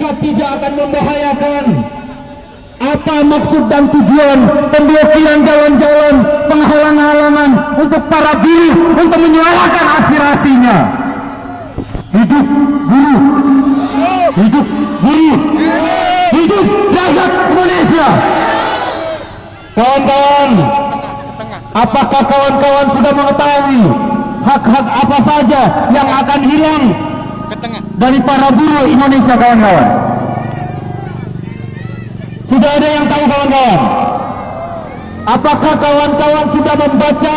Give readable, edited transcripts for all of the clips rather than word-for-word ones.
jika tidak akan membahayakan. Apa maksud dan tujuan pemblokiran jalan-jalan, penghalang-halangan untuk para buruh untuk menyuarakan aspirasinya? Hidup buruh, hidup buruh, hidup rakyat Indonesia. Kawan-kawan, apakah kawan-kawan sudah mengetahui hak-hak apa saja yang akan hilang dari para buruh Indonesia, kawan-kawan? Sudah ada yang tahu, kawan-kawan? Apakah kawan-kawan sudah membaca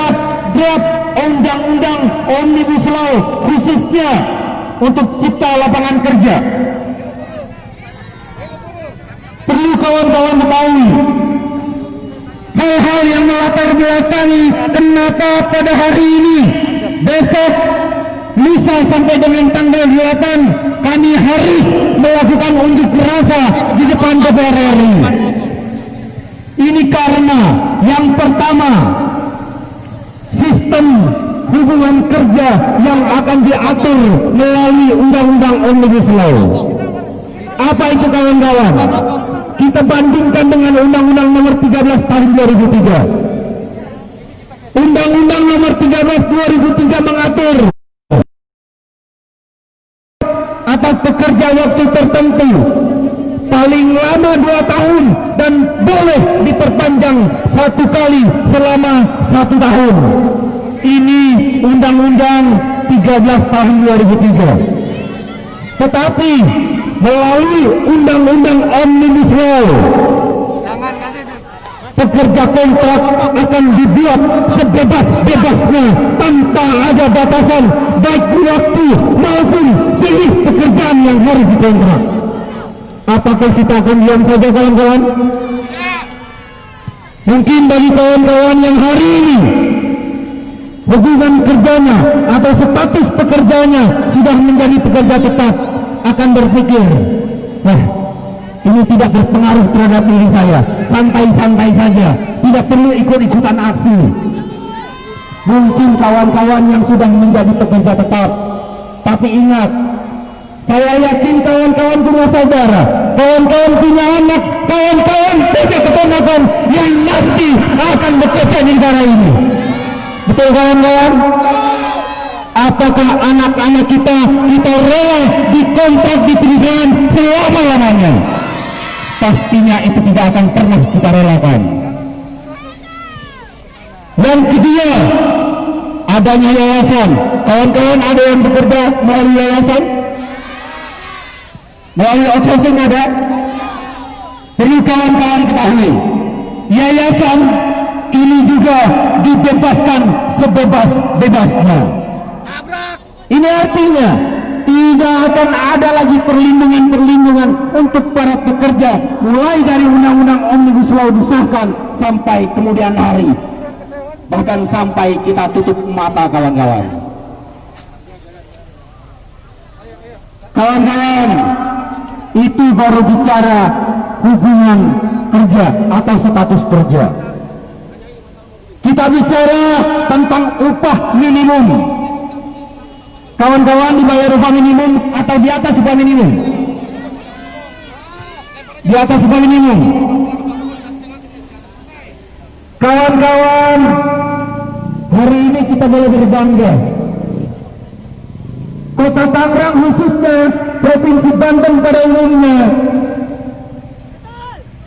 draft undang-undang Omnibus Law khususnya untuk cipta lapangan kerja? Perlu kawan-kawan ketahui hal-hal yang melatar belakangi kenapa pada hari ini, besok, lusa sampai dengan tanggal 8 kami harus melakukan unjuk rasa di depan DPR RI. Ini karena yang pertama, sistem hubungan kerja yang akan diatur melalui undang-undang Omnibus Law. Apa itu, kawan-kawan? Kita bandingkan dengan Undang-Undang Nomor 13 Tahun 2003. Undang-Undang Nomor 13 2003 mengatur atas pekerja waktu tertentu paling lama 2 tahun dan boleh diperpanjang 1 kali selama 1 tahun. Ini Undang-Undang 13 Tahun 2003. Tetapi melalui Undang-Undang Omnibus Law, pekerja kontrak akan dibuat sebebas-bebasnya tanpa ada batasan baik waktu maupun jenis pekerjaan yang harus dikontrak. Apakah kita akan diam saja, kawan-kawan? Mungkin bagi kawan-kawan yang hari ini hubungan kerjanya atau status pekerjanya sudah menjadi pekerja tetap, akan berpikir, wah, ini tidak berpengaruh terhadap diri saya, santai-santai saja, tidak perlu ikut-ikutan aksi. Mungkin kawan-kawan yang sudah menjadi pekerja tetap, tapi ingat, saya yakin kawan-kawan punya saudara, kawan-kawan punya anak, kawan-kawan punya keponakan yang nanti akan bekerja di negara ini. Betul, kawan-kawan? Apakah anak-anak kita rela dikontrak di perusahaan selama-lamanya? Pastinya itu tidak akan pernah kita relakan. Yang kedua, adanya yayasan. Kawan-kawan ada yang bekerja melalui yayasan? Melalui outsourcing ada? Perlu kawan-kawan ketahui, yayasan ini juga dibebaskan sebebas-bebasnya. Ini artinya tidak akan ada lagi perlindungan-perlindungan untuk para pekerja, mulai dari Undang-Undang Omnibus Law disahkan sampai kemudian hari, bahkan sampai kita tutup mata, kawan-kawan. Kawan-kawan, itu baru bicara hubungan kerja atau status kerja. Kita bicara tentang upah minimum. Kawan-kawan dibayar upah minimum atau di atas upah minimum? Di atas upah minimum. Kawan-kawan, hari ini kita boleh berbangga. Kota Tangerang khususnya Provinsi Banten pada umumnya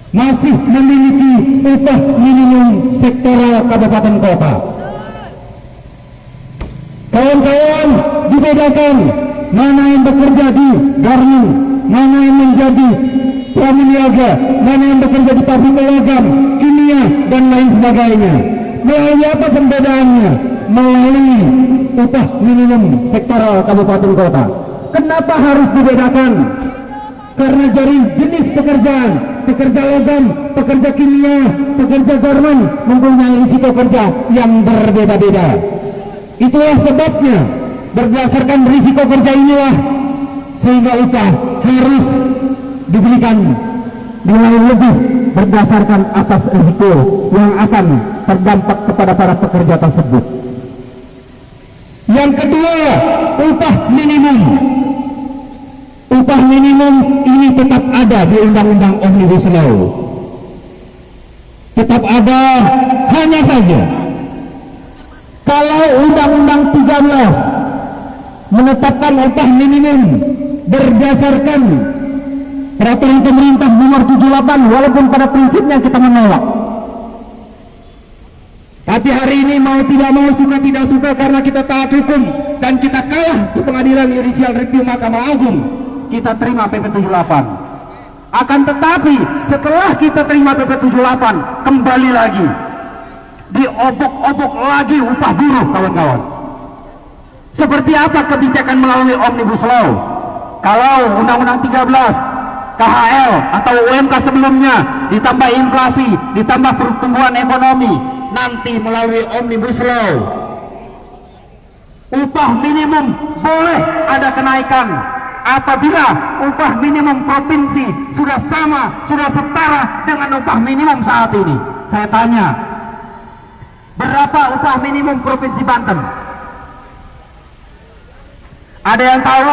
masih memiliki upah minimum sektoral kabupaten kota. Kawan-kawan, dibedakan mana yang bekerja di garmen, mana yang menjadi pramuniaga, mana yang bekerja di pabrik logam, kimia, dan lain sebagainya. Melalui apa pembedaannya? Melalui upah minimum sektoral kabupaten kota. Kenapa harus dibedakan? Karena dari jenis pekerjaan, pekerja logam, pekerja kimia, pekerja garmen mempunyai risiko kerja yang berbeda-beda. Itulah sebabnya berdasarkan risiko kerja inilah sehingga upah harus diberikan nilai lebih berdasarkan atas risiko yang akan terdampak kepada para pekerja tersebut. Yang kedua, upah minimum upah minimum ini tetap ada di Undang-Undang Omnibus Law. Tetap ada, hanya saja kalau Undang-Undang 13 menetapkan upah minimum berdasarkan peraturan pemerintah nomor 78, walaupun pada prinsipnya kita menolak. Tapi hari ini mau tidak mau, suka tidak suka, karena kita taat hukum dan kita kalah di pengadilan Judicial Review Mahkamah Agung, kita terima PP 78. Akan tetapi setelah kita terima PP 78, kembali lagi diobok-obok lagi upah buruh, kawan-kawan. Seperti apa kebijakan melalui Omnibus Law? Kalau Undang-Undang 13, KHL atau UMK sebelumnya, ditambah inflasi, ditambah pertumbuhan ekonomi, nanti melalui Omnibus Law upah minimum boleh ada kenaikan apabila upah minimum provinsi sudah sama, sudah setara dengan upah minimum saat ini. Saya tanya, berapa upah minimum provinsi Banten? Ada yang tahu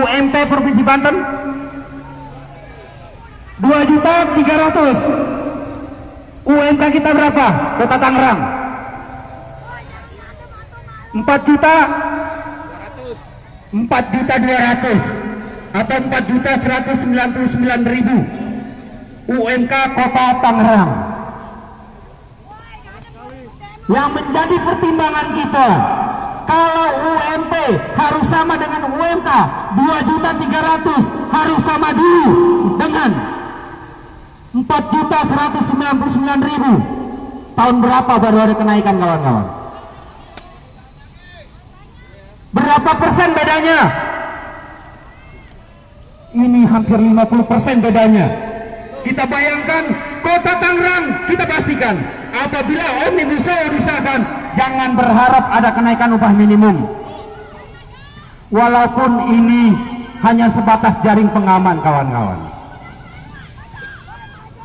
UMP provinsi Banten? 2.300.000. UMK kita berapa? Kota Tangerang 4.200.000 atau 4.199.000 UMK Kota Tangerang. Yang menjadi pertimbangan kita, kalau UMP harus sama dengan UMK 2.300.000, harus sama dulu dengan 4.199.000. Tahun berapa baru ada kenaikan, kawan-kawan? Berapa persen bedanya? Ini hampir 50% bedanya. Kita bayangkan Kota Tangerang, kita pastikan apabila Omnibus Law disahkan, jangan berharap ada kenaikan upah minimum. Walaupun ini hanya sebatas jaring pengaman, kawan-kawan.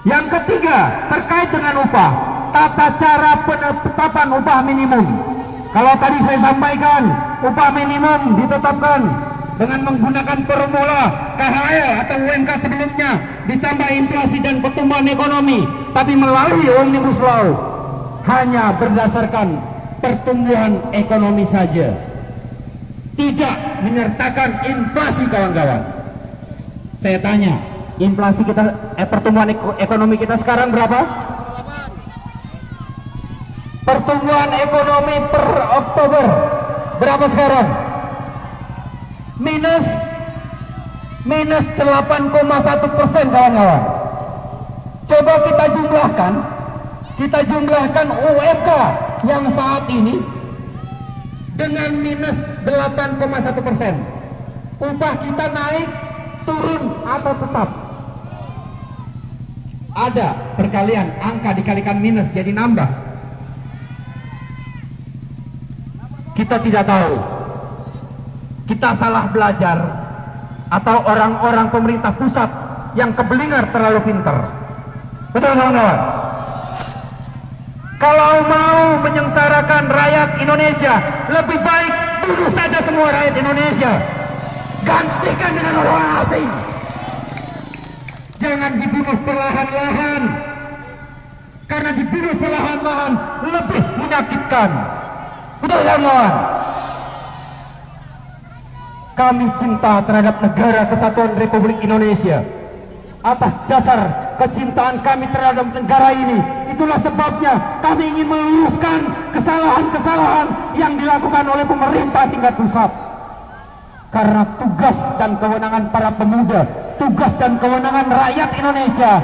Yang ketiga, terkait dengan upah, tata cara penetapan upah minimum. Kalau tadi saya sampaikan, upah minimum ditetapkan dengan menggunakan formula KHL atau UMK sebelumnya, ditambah inflasi dan pertumbuhan ekonomi. Tapi melalui Omnibus Law hanya berdasarkan pertumbuhan ekonomi saja, tidak menyertakan inflasi, kawan-kawan. Saya tanya, inflasi kita, pertumbuhan ekonomi kita sekarang berapa? Pertumbuhan ekonomi per Oktober berapa sekarang? Minus 8,1%, kawan-kawan. Coba kita jumlahkan UMK yang saat ini dengan minus 8,1%. Upah kita naik, turun, atau tetap? Ada perkalian, angka dikalikan minus jadi nambah. Kita tidak tahu, kita salah belajar atau orang-orang pemerintah pusat yang kebelingar terlalu pintar. Betul, kawan-kawan? Kalau mau menyengsarakan rakyat Indonesia, lebih baik bunuh saja semua rakyat Indonesia, gantikan dengan orang asing. Jangan dibunuh perlahan-lahan, karena dibunuh perlahan-lahan lebih menyakitkan. Betul, kawan-kawan? Kami cinta terhadap negara kesatuan Republik Indonesia. Atas dasar kecintaan kami terhadap negara ini, itulah sebabnya kami ingin meluruskan kesalahan-kesalahan yang dilakukan oleh pemerintah tingkat pusat. Karena tugas dan kewenangan para pemuda, tugas dan kewenangan rakyat Indonesia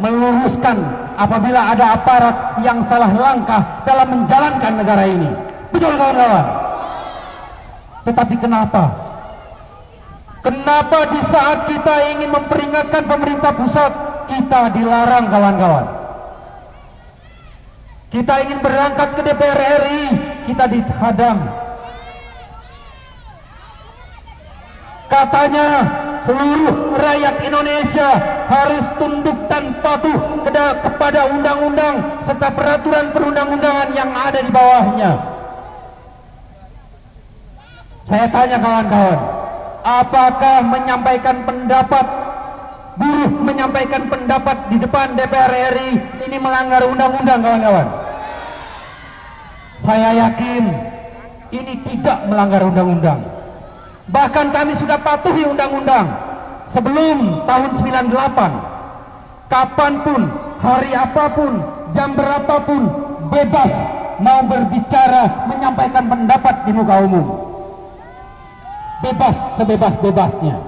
meluruskan apabila ada aparat yang salah langkah dalam menjalankan negara ini. Betul, kawan-kawan? Tetapi kenapa di saat kita ingin memperingatkan pemerintah pusat, kita dilarang, kawan-kawan? Kita ingin berangkat ke DPR RI, kita dihadang. Katanya seluruh rakyat Indonesia harus tunduk dan patuh kepada undang-undang serta peraturan perundang-undangan yang ada di bawahnya. Saya tanya, kawan-kawan, apakah menyampaikan pendapat, buruh menyampaikan pendapat di depan DPR RI ini melanggar undang-undang, kawan-kawan? Saya yakin ini tidak melanggar undang-undang. Bahkan kami sudah patuhi undang-undang sebelum tahun 98. Kapanpun, hari apapun, jam berapapun, bebas mau berbicara, menyampaikan pendapat di muka umum. Bebas sebebas-bebasnya.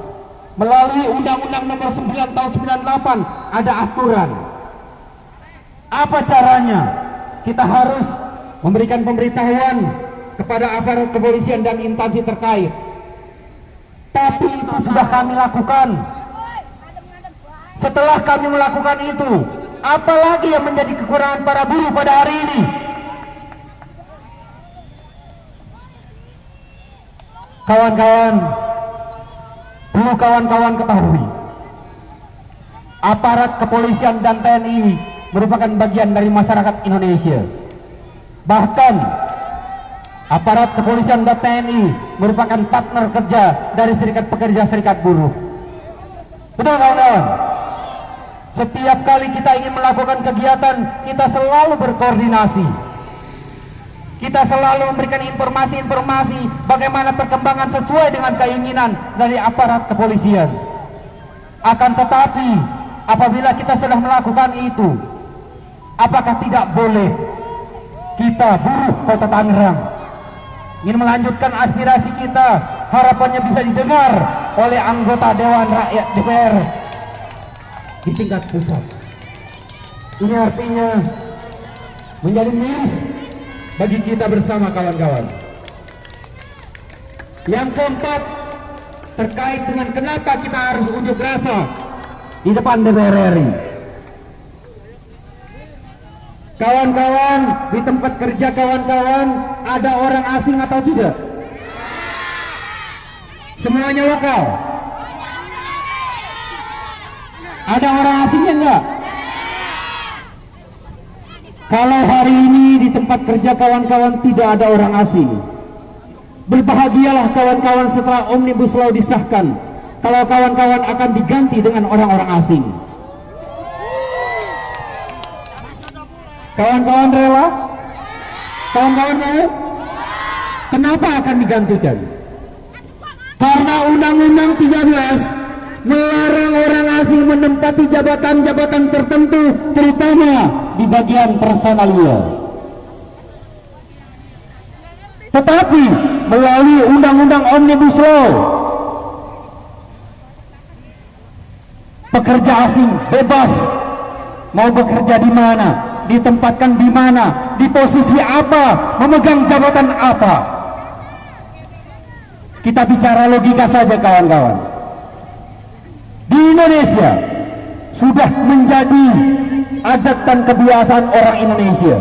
Melalui Undang-Undang Nomor 9 Tahun 98 ada aturan. Apa caranya? Kita harus memberikan pemberitahuan kepada aparat kepolisian dan instansi terkait. Tapi itu sudah kami lakukan. Setelah kami melakukan itu, apalagi yang menjadi kekurangan para buruh pada hari ini? Kawan-kawan, perlu kawan-kawan ketahui, aparat kepolisian dan TNI merupakan bagian dari masyarakat Indonesia. Bahkan aparat kepolisian dan TNI merupakan partner kerja dari serikat pekerja, serikat buruh. Betul, kawan-kawan? Setiap kali kita ingin melakukan kegiatan, kita selalu berkoordinasi. Kita selalu memberikan informasi-informasi bagaimana perkembangan sesuai dengan keinginan dari aparat kepolisian. Akan tetapi, apabila kita sudah melakukan itu, apakah tidak boleh kita buruh Kota Tangerang ingin melanjutkan aspirasi kita, harapannya bisa didengar oleh anggota Dewan Rakyat DPR di tingkat pusat. Ini artinya menjadi miris bagi kita bersama, kawan-kawan. Yang keempat, terkait dengan kenapa kita harus unjuk rasa di depan DPR RI. Kawan-kawan, di tempat kerja kawan-kawan ada orang asing atau tidak? Semuanya lokal? Ada orang asingnya enggak? Kalau hari ini di tempat kerja kawan-kawan tidak ada orang asing, berbahagialah kawan-kawan setelah Omnibus Law disahkan, kalau kawan-kawan akan diganti dengan orang-orang asing. Kawan-kawan rela? Kawan-kawan mau? Kenapa akan digantikan? Karena Undang-Undang 13 melarang orang asing menempati jabatan-jabatan tertentu, terutama di bagian personalia. Tetapi melalui Undang-Undang Omnibus Law, pekerja asing bebas mau bekerja di mana, ditempatkan di mana, di posisi apa, memegang jabatan apa. Kita bicara logika saja, kawan-kawan. Di Indonesia sudah menjadi adat dan kebiasaan orang Indonesia.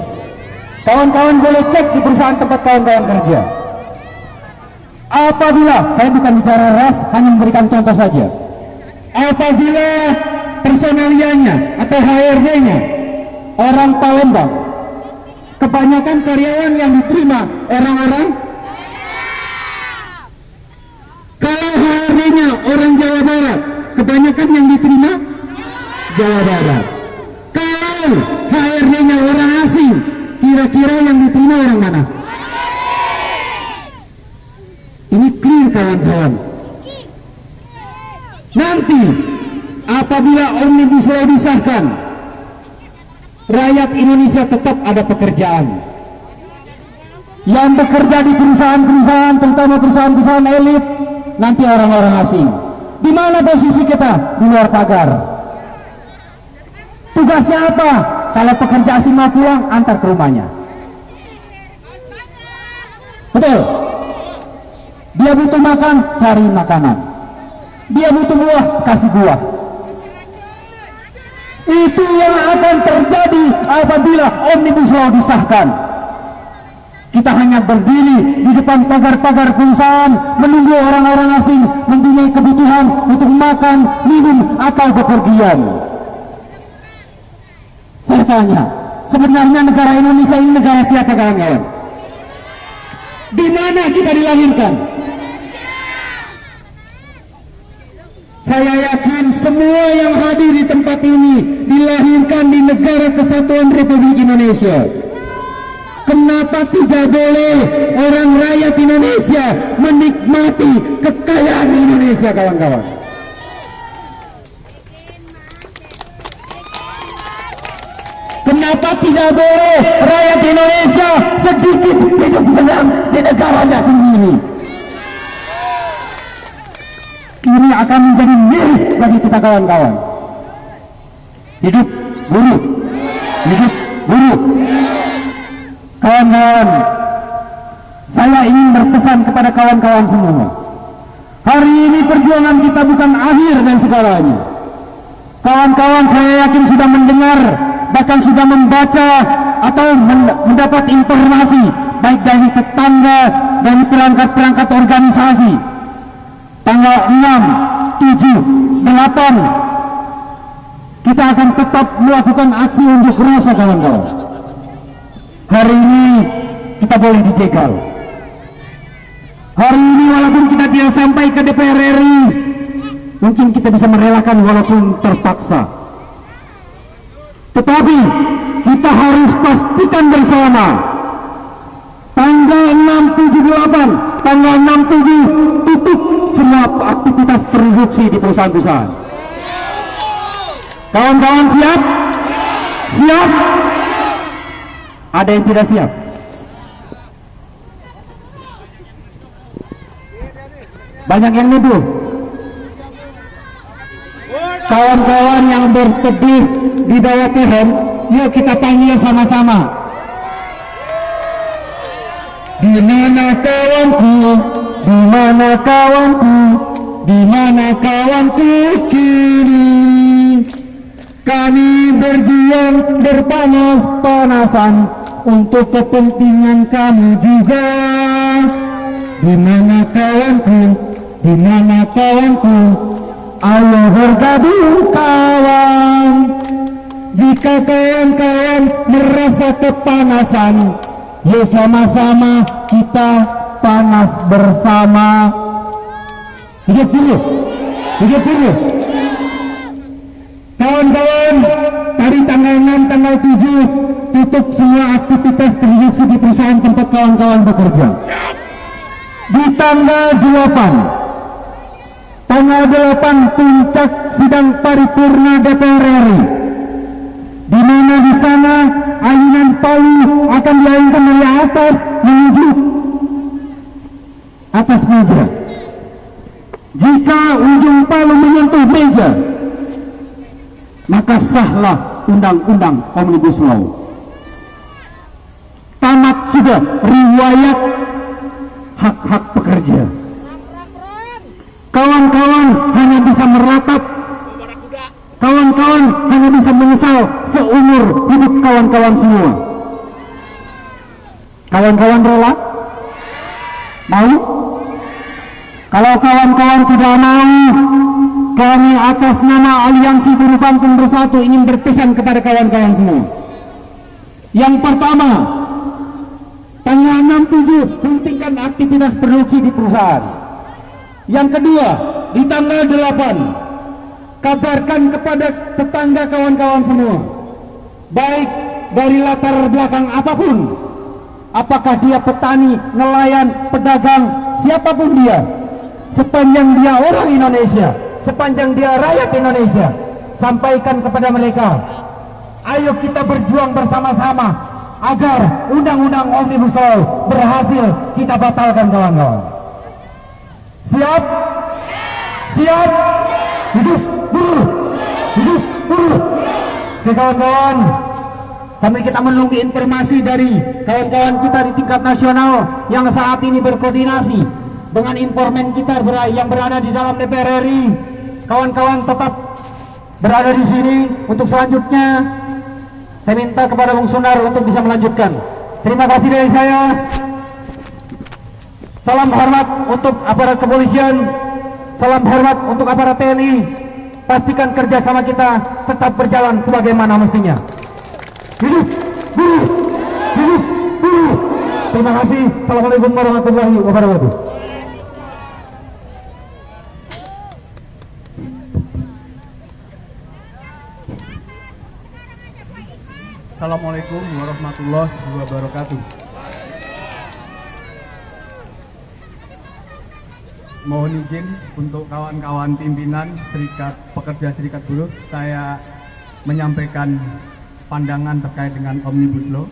Kawan-kawan boleh cek di perusahaan tempat kawan-kawan kerja. Apabila, saya bukan bicara ras, hanya memberikan contoh saja. Apabila personalianya atau HRD-nya orang Palembang, kebanyakan karyawan yang diterima orang-orang. Kalau HRD-nya orang Jawa Barat, kebanyakan yang diterima Jawa Barat. Kalau HRD-nya orang asing, kira-kira yang diterima orang mana? Ini clear, kawan-kawan. Nanti apabila Omnibus Law disahkan, rakyat Indonesia tetap ada pekerjaan. Yang bekerja di perusahaan-perusahaan, terutama perusahaan-perusahaan elit, nanti orang-orang asing. Di mana posisi kita? Di luar pagar. Tugasnya apa? Kalau pekerja asing mau pulang, antar ke rumahnya. Betul? Dia butuh makan, cari makanan. Dia butuh buah, kasih buah. Itu yang akan terjadi apabila Omnibus Law disahkan. Kita hanya berdiri di depan pagar-pagar perusahaan menunggu orang-orang asing mempunyai kebutuhan untuk makan, minum, atau bepergian. Saya tanya, sebenarnya negara Indonesia ini negara siapa, kawan-kawan? Di mana kita dilahirkan? Saya yakin semua yang hadir di tempat ini dilahirkan di negara kesatuan Republik Indonesia. Kenapa tidak boleh orang rakyat Indonesia menikmati kekayaan Indonesia, kawan-kawan? Kenapa tidak boleh rakyat Indonesia sedikit hidup senang di negaranya sendiri? Ini akan menjadi miris bagi kita, kawan-kawan. Hidup buruh, hidup buruh. Kawan-kawan, saya ingin berpesan kepada kawan-kawan semua. Hari ini perjuangan kita bukan akhir dan segalanya. Kawan-kawan, saya yakin sudah mendengar, bahkan sudah membaca atau mendapat informasi baik dari tetangga, dari perangkat-perangkat organisasi. Tanggal 6, 7, 8 kita akan tetap melakukan aksi unjuk rasa, kawan-kawan. Hari ini kita boleh dijegal. Hari ini walaupun kita tidak sampai ke DPR RI, mungkin kita bisa merelakan walaupun terpaksa. Tetapi kita harus pastikan bersama tanggal 6, 7, 8, tanggal 6, 7 tutup semua aktivitas produksi di perusahaan-perusahaan. Kawan-kawan siap? Siap? Ada yang tidak siap? Banyak yang nuduh. Kawan-kawan yang berteduh di bawah pohon, yuk kita panggil sama-sama. Di mana kawanku? Di mana kawanku? Di mana kawanku kini? Kami berjuang berpanas-panasan untuk kepentingan kamu juga. Di mana kawanku? Di mana kawanku? Ayo bergabung kawan. Jika kawan-kawan merasa kepanasan, yuk sama-sama kita panas bersama. Hidup dulu, hidup dulu. Kawan-kawan, tadi tanggal 6, tanggal 7 tutup semua aktivitas produksi di perusahaan tempat kawan-kawan bekerja. Di tanggal 8 puncak sidang paripurna DPR RI, di mana di sana ayunan palu akan diayunkan dari atas menuju atas meja. Jika ujung palu menyentuh meja, maka sahlah undang-undang Omnibus Law. Tamat sudah riwayat hak-hak pekerja. Kawan-kawan hanya bisa meratap, kawan-kawan hanya bisa menyesal seumur hidup kawan-kawan semua. Kawan-kawan rela? Mau? Kalau kawan-kawan tidak mau, kami atas nama Aliansi Buruh Banten Bersatu ingin berpesan kepada kawan-kawan semua. Yang pertama, tanggal 6-7 hentikan aktivitas produksi di perusahaan. Yang kedua, di tanggal 8 kabarkan kepada tetangga kawan-kawan semua, baik dari latar belakang apapun, apakah dia petani, nelayan, pedagang, siapapun dia, sepanjang dia orang Indonesia, sepanjang dia rakyat Indonesia, sampaikan kepada mereka, ayo kita berjuang bersama-sama agar undang-undang Omnibus Law berhasil kita batalkan, kawan-kawan. Siap? Siap? Hidup buruh! Hidup buruh! Oke, kawan-kawan, sambil kita menunggu informasi dari kawan-kawan kita di tingkat nasional yang saat ini berkoordinasi dengan informan kita yang berada di dalam DPR RI, kawan-kawan tetap berada di sini untuk selanjutnya. Saya minta kepada Bung Sunar untuk bisa melanjutkan. Terima kasih dari saya. Salam hormat untuk aparat kepolisian, salam hormat untuk aparat TNI. Pastikan kerjasama kita tetap berjalan sebagaimana mestinya. Hidup buruh! Hidup buruh! Terima kasih. Assalamualaikum warahmatullahi wabarakatuh. Assalamualaikum warahmatullahi wabarakatuh. Mohon izin untuk kawan-kawan pimpinan pekerja serikat buruh, saya menyampaikan pandangan terkait dengan Omnibus Law.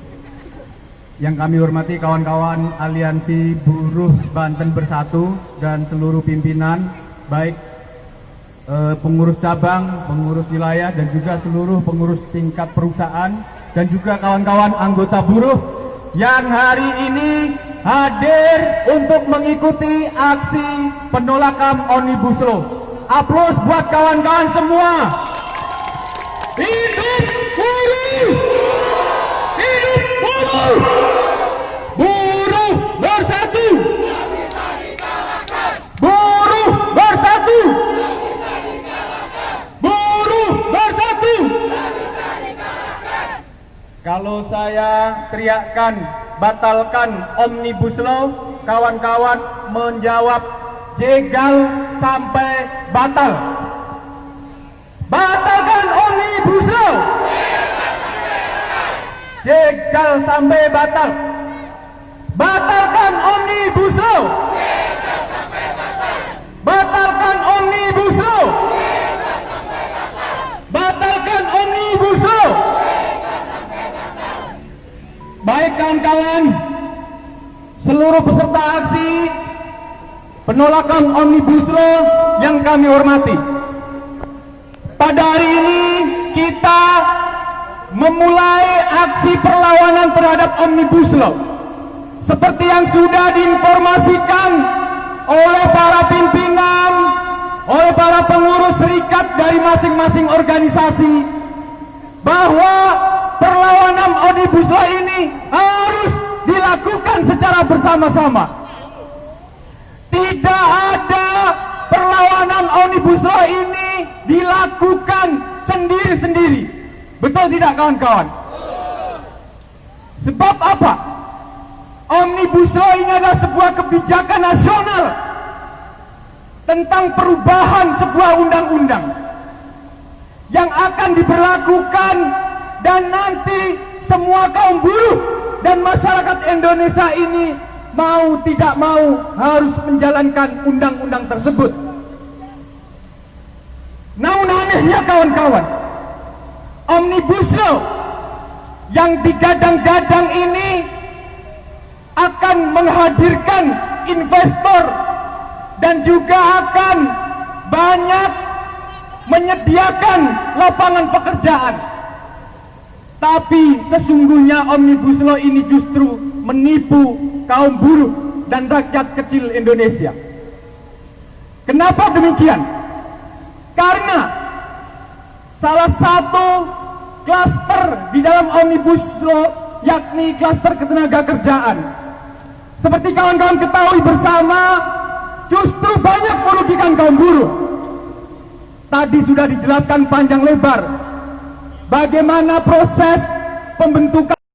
Yang kami hormati kawan-kawan Aliansi Buruh Banten Bersatu dan seluruh pimpinan, baik pengurus cabang, pengurus wilayah, dan juga seluruh pengurus tingkat perusahaan, dan juga kawan-kawan anggota buruh yang hari ini hadir untuk mengikuti aksi penolakan Omnibus Law. Aplaus buat kawan-kawan semua. Hidup buruh! Hidup buruh! Buruh bersatu! Buruh bersatu! Buruh bersatu! Kalau saya teriakkan batalkan Omnibus Law, kawan-kawan menjawab jegal sampai batal. Batalkan Omnibus Law. Jegal sampai batal. Batalkan Omnibus Law. Batalkan Omnibus Law. Batalkan Omnibus Law. Baik kawan-kawan, seluruh peserta aksi penolakan Omnibus Law yang kami hormati, pada hari ini kita memulai aksi perlawanan terhadap Omnibus Law. Seperti yang sudah diinformasikan oleh para pimpinan, oleh para pengurus serikat dari masing-masing organisasi, bahwa perlawanan Omnibus Law ini harus dilakukan secara bersama-sama. Tidak ada perlawanan Omnibus Law ini dilakukan sendiri-sendiri. Betul tidak kawan-kawan? Sebab apa? Omnibus Law ini adalah sebuah kebijakan nasional tentang perubahan sebuah undang-undang yang akan diberlakukan, dan nanti semua kaum buruh dan masyarakat Indonesia ini mau tidak mau harus menjalankan undang-undang tersebut. Namun anehnya kawan-kawan, Omnibus Law yang digadang-gadang ini akan menghadirkan investor dan juga akan banyak menyediakan lapangan pekerjaan. Tapi sesungguhnya Omnibus Law ini justru menipu kaum buruh dan rakyat kecil Indonesia. Kenapa demikian? Karena salah satu klaster di dalam Omnibus Law yakni klaster ketenaga kerjaan. Seperti kawan-kawan ketahui bersama, justru banyak merugikan kaum buruh. Tadi sudah dijelaskan panjang lebar bagaimana proses pembentukan